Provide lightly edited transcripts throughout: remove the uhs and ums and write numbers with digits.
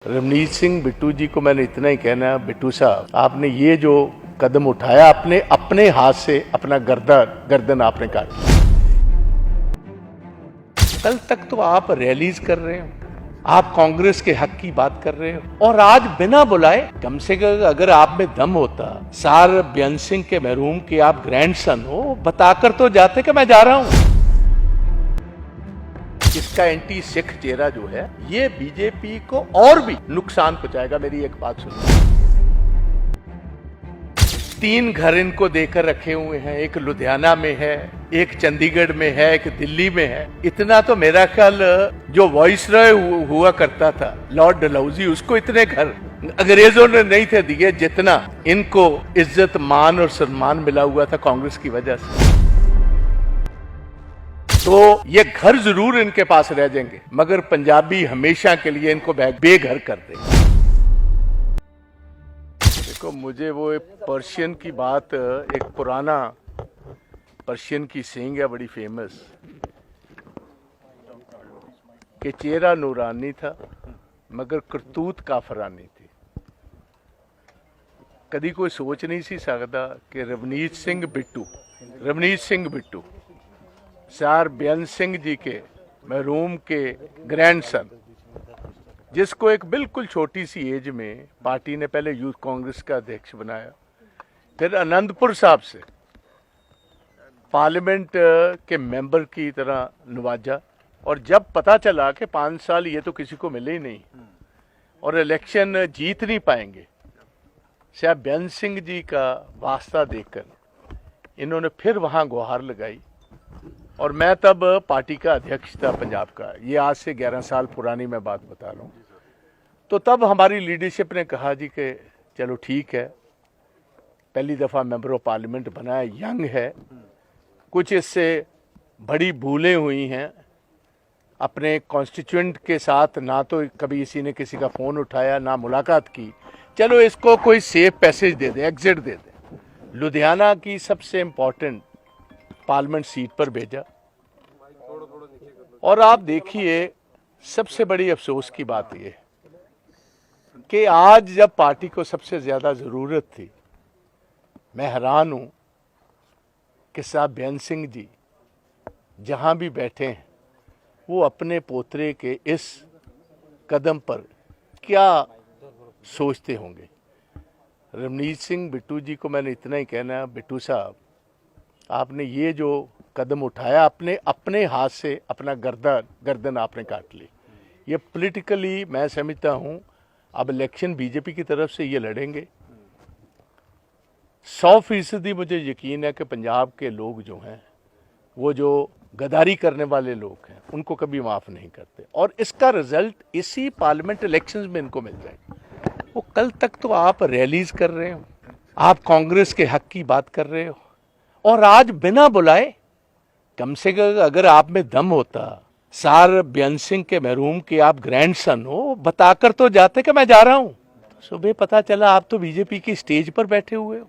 रवनीत सिंह बिट्टू जी को मैंने इतना ही कहना है, बिट्टू साहब आपने ये जो कदम उठाया अपने हाथ से अपना गर्दन आपने काट ली। कल तक तो आप रैलीज कर रहे हो, आप कांग्रेस के हक की बात कर रहे हो और आज बिना बुलाए, कम से कम अगर आप में दम होता, सार बेअंत सिंह के मरहूम के आप ग्रैंडसन हो, बताकर तो जाते कि मैं जा रहा हूं। इसका एंटी सिख चेहरा जो है ये बीजेपी को और भी नुकसान पहुंचाएगा। मेरी एक बात सुनिए, 3 घर इनको देकर रखे हुए हैं, एक लुधियाना में है, एक चंडीगढ़ में है, एक दिल्ली में है। इतना तो मेरा ख्याल जो वाइसरॉय हुआ करता था लॉर्ड डलहौजी, उसको इतने घर अंग्रेजों ने नहीं थे दिए जितना इनको इज्जत मान और सम्मान मिला हुआ था कांग्रेस की वजह से। तो ये घर जरूर इनके पास रह जाएंगे, मगर पंजाबी हमेशा के लिए इनको बेघर कर देंगे। देखो, मुझे वो एक पर्शियन की बात, एक पुराना पर्शियन की सेइंग है बड़ी फेमस, कि चेहरा नूरानी था मगर करतूत काफरानी थी। कभी कोई सोच नहीं सी सकता कि रवनीत सिंह बिट्टू सार बेअंत सिंह जी के मरहूम के ग्रैंडसन, जिसको एक बिल्कुल छोटी सी एज में पार्टी ने पहले यूथ कांग्रेस का अध्यक्ष बनाया, फिर आनंदपुर साहब से पार्लियामेंट के मेंबर की तरह नवाजा, और जब पता चला कि 5 साल ये तो किसी को मिले ही नहीं और इलेक्शन जीत नहीं पाएंगे, साहब बेअंत सिंह जी का वास्ता देखकर इन्होंने फिर वहां गुहार लगाई। और मैं तब पार्टी का अध्यक्ष था पंजाब का, ये आज से 11 साल पुरानी मैं बात बता रहा हूँ। तो तब हमारी लीडरशिप ने कहा जी कि चलो ठीक है, पहली दफ़ा मेंबर ऑफ पार्लियामेंट बना है, यंग है, कुछ इससे बड़ी भूलें हुई हैं, अपने कॉन्स्टिट्यूएंट के साथ ना तो कभी किसी ने किसी का फ़ोन उठाया ना मुलाकात की, चलो इसको कोई सेफ पैसेज दे दें, एग्जिट दे दें। लुधियाना की सबसे इम्पोर्टेंट पार्लियामेंट सीट पर भेजा। और आप देखिए, सबसे बड़ी अफसोस की बात यह कि आज जब पार्टी को सबसे ज्यादा जरूरत थी, मैं हैरान हूं कि साहब बेअंत सिंह जी जहां भी बैठे हैं वो अपने पोतरे के इस कदम पर क्या सोचते होंगे। रवनीत सिंह बिट्टू जी को मैंने इतना ही कहना है, बिट्टू साहब आपने ये जो कदम उठाया अपने हाथ से अपना गर्दन आपने काट ली। ये पॉलिटिकली मैं समझता हूं, अब इलेक्शन बीजेपी की तरफ से ये लड़ेंगे। 100% मुझे यकीन है कि पंजाब के लोग जो हैं, वो जो गद्दारी करने वाले लोग हैं, उनको कभी माफ नहीं करते, और इसका रिजल्ट इसी पार्लियामेंट इलेक्शंस में इनको मिल जाएगा। वो कल तक तो आप रैलीज कर रहे हो, आप कांग्रेस के हक की बात कर रहे हो, और आज बिना बुलाए, कम से कम अगर आप में दम होता, सार बेअंत सिंह के मरहूम के आप ग्रैंडसन हो, बताकर तो जाते कि मैं जा रहा हूं। तो सुबह पता चला आप तो बीजेपी की स्टेज पर बैठे हुए हो।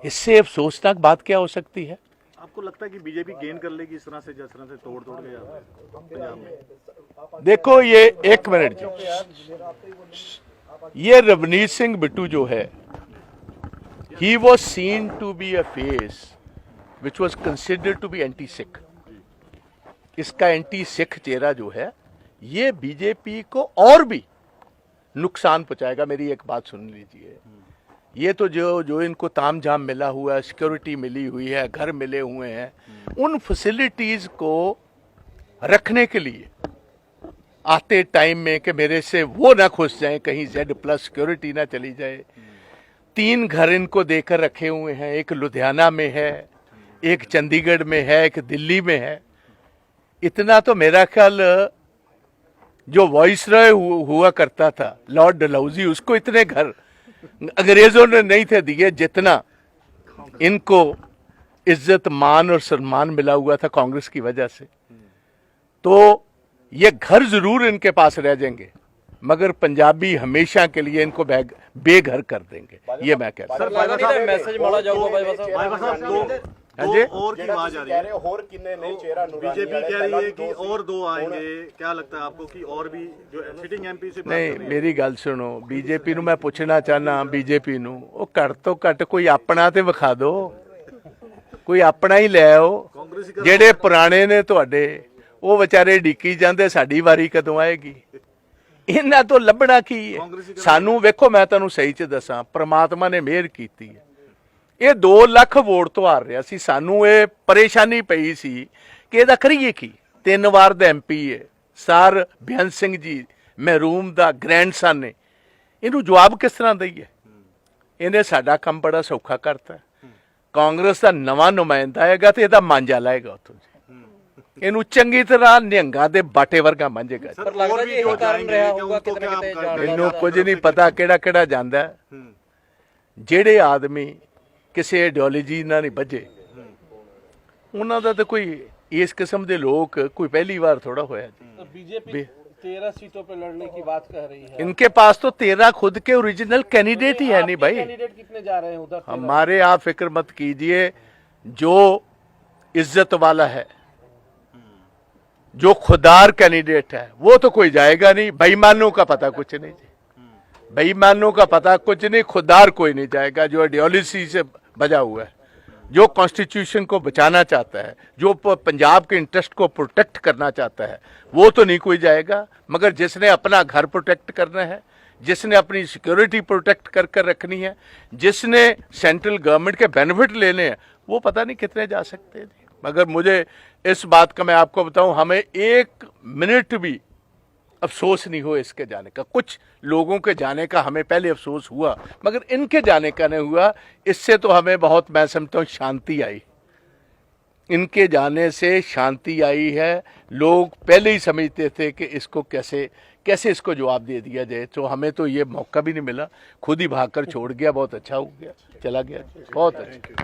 इससे अफसोसनाक बात क्या हो सकती है? आपको लगता है कि बीजेपी गेन कर लेगी इस तरह से, जिस तरह से तोड़ के पंजाब में? देखो, ये एक मिनट जी, ये रवनीत सिंह बिट्टू जो है, he was seen to be a face which was considered to be anti-Sikh। इसका एंटी सिख चेहरा जो है ये बीजेपी को और भी नुकसान पहुंचाएगा। मेरी एक बात सुन लीजिए, ये तो जो इनको तामझाम मिला हुआ है, सिक्योरिटी मिली हुई है, घर मिले हुए हैं, उन फैसिलिटीज को रखने के लिए आते टाइम में कि मेरे से वो ना खुश जाए, कहीं Z+ सिक्योरिटी ना चली जाए। 3 घर इनको देकर रखे हुए हैं, एक लुधियाना में है, एक चंडीगढ़ में है, एक दिल्ली में है। इतना तो मेरा ख्याल जो वाइसरॉय हुआ करता था लॉर्ड डलहौजी, उसको इतने घर अंग्रेजों ने नहीं थे दिए जितना इनको इज्जत मान और सम्मान मिला हुआ था कांग्रेस की वजह से। तो ये घर जरूर इनके पास रह जाएंगे, मगर पंजाबी हमेशा के लिए इनको बेघर कर देंगे। ये मैं कहता हूं। दो जी? और की आवाज आ रही है, और किन्ने ने चेहरा बीजेपी कह रही है कि और दो आएंगे, क्या लगता है आपको कि और भी जो सिटिंग एमपी से बात नहीं कर रही है? मेरी गल सुनो, बीजेपी ਨੂੰ ਮੈਂ ਪੁੱਛਣਾ ਚਾਹਨਾ, बीजेपी ਨੂੰ ਉਹ ਘੱਟ ਤੋਂ ਘੱਟ ਕੋਈ ਆਪਣਾ ਤੇ ਵਿਖਾ ਦਿਓ, ਕੋਈ ਆਪਣਾ ਹੀ ਲੈ ਆਓ। ਕਾਂਗਰਸੀ ਕਰ ਜਿਹੜੇ ਪੁਰਾਣੇ ਨੇ ਤੁਹਾਡੇ ਉਹ ਵਿਚਾਰੇ ਢੀਕੀ ਜਾਂਦੇ ਸਾਡੀ ਵਾਰੀ ਕਦੋਂ ਆਏਗੀ। ਇਹਨਾਂ ਤੋਂ ਲੱਭਣਾ ਕੀ ਹੈ ਸਾਨੂੰ? ਵੇਖੋ ਮੈਂ ਤੁਹਾਨੂੰ ਸਹੀ ਚ ਦੱਸਾਂ, ਪ੍ਰਮਾਤਮਾ ਨੇ ਮਿਹਰ ਕੀਤੀ ਹੈ, ਇਹ 2 ਲੱਖ ਵੋਟ ਤੋਂ ਹਾਰ ਰਿਹਾ ਸੀ। ਸਾਨੂੰ ਇਹ ਪਰੇਸ਼ਾਨੀ ਪਈ ਸੀ ਕਿ ਇਹਦਾ ਕਰੀਏ ਕੀ। 3 ਵਾਰ ਦਾ ਐਮਪੀ ਹੈ ਸਰ ਬੇਅੰਤ ਸਿੰਘ ਜੀ ਮਹਿਰੂਮ ਦਾ ਗ੍ਰੈਂਡਸਨ ਨੇ, ਇਹਨੂੰ ਜਵਾਬ ਕਿਸ ਤਰ੍ਹਾਂ ਦਈਏ? ਇਹਨੇ ਸਾਡਾ ਕੰਮ ਬੜਾ ਸੌਖਾ ਕਰਤਾ। ਕਾਂਗਰਸ ਦਾ ਨਵਾਂ ਨੁਮਾਇੰਦਾ ਆਏਗਾ ਤੇ ਇਹਦਾ ਮਾਂਜਾ ਲਾਏਗਾ ਉੱਥੋਂ, ਇਹਨੂੰ ਚੰਗੀ ਤਰ੍ਹਾਂ ਨਿਹੰਗਾਂ ਦੇ ਬਾਟੇ ਵਰਗਾ ਮੰਜੇਗਾ। सर, और भी जो जाएंगे कि उनको क्या आप कर- ਮੈਨੂੰ ਕੁਝ ਨਹੀਂ ਪਤਾ ਕਿਹੜਾ ਕਿਹੜਾ ਜਾਂਦਾ ਹੈ। ਜਿਹੜੇ ਆਦਮੀ ਕਿਸੇ ਆਈਡੀਓਲੋਜੀ ਨਾਲ ਨਹੀਂ ਬੱਝੇ, ਉਹਨਾਂ ਦਾ ਤਾਂ ਕੋਈ ਇਸ ਕਿਸਮ ਦੇ ਲੋਕ ਕੋਈ ਪਹਿਲੀ ਵਾਰ ਥੋੜਾ ਹੋਇਆ ਜੀ। तो बीजेपी 13 सीटों पे लड़ने की बात कह रही है। इनके पास तो 13 खुद के ओरिजिनल कैंडिडेट ही है नहीं भाई। कैंडिडेट कितने जा रहे हैं उधर? हमारे आप फिक्र मत कीजिए, जो इज्जत वाला है, जो खुदार कैंडिडेट है, वो तो कोई जाएगा नहीं। बेईमानों का पता कुछ नहीं जी, बेईमानों का पता कुछ नहीं, खुदार कोई नहीं जाएगा। जो आइडियोलॉजी से बजा हुआ है, जो कॉन्स्टिट्यूशन को बचाना चाहता है, जो पंजाब के इंटरेस्ट को प्रोटेक्ट करना चाहता है, वो तो नहीं कोई जाएगा। मगर जिसने अपना घर प्रोटेक्ट करना है, जिसने अपनी सिक्योरिटी प्रोटेक्ट कर कर रखनी है, जिसने सेंट्रल गवर्नमेंट के बेनिफिट लेने हैं, वो पता नहीं कितने जा सकते हैं। मगर मुझे इस बात का मैं आपको बताऊं, हमें 1 मिनट भी अफसोस नहीं हुआ इसके जाने का। कुछ लोगों के जाने का हमें पहले अफसोस हुआ, मगर इनके जाने का नहीं हुआ। इससे तो हमें बहुत, मैं समझता हूँ, शांति आई। इनके जाने से शांति आई है। लोग पहले ही समझते थे कि इसको कैसे कैसे इसको जवाब दे दिया जाए, तो हमें तो ये मौका भी नहीं मिला। खुद ही भागकर छोड़ गया, बहुत अच्छा हो गया, चला गया, बहुत अच्छा।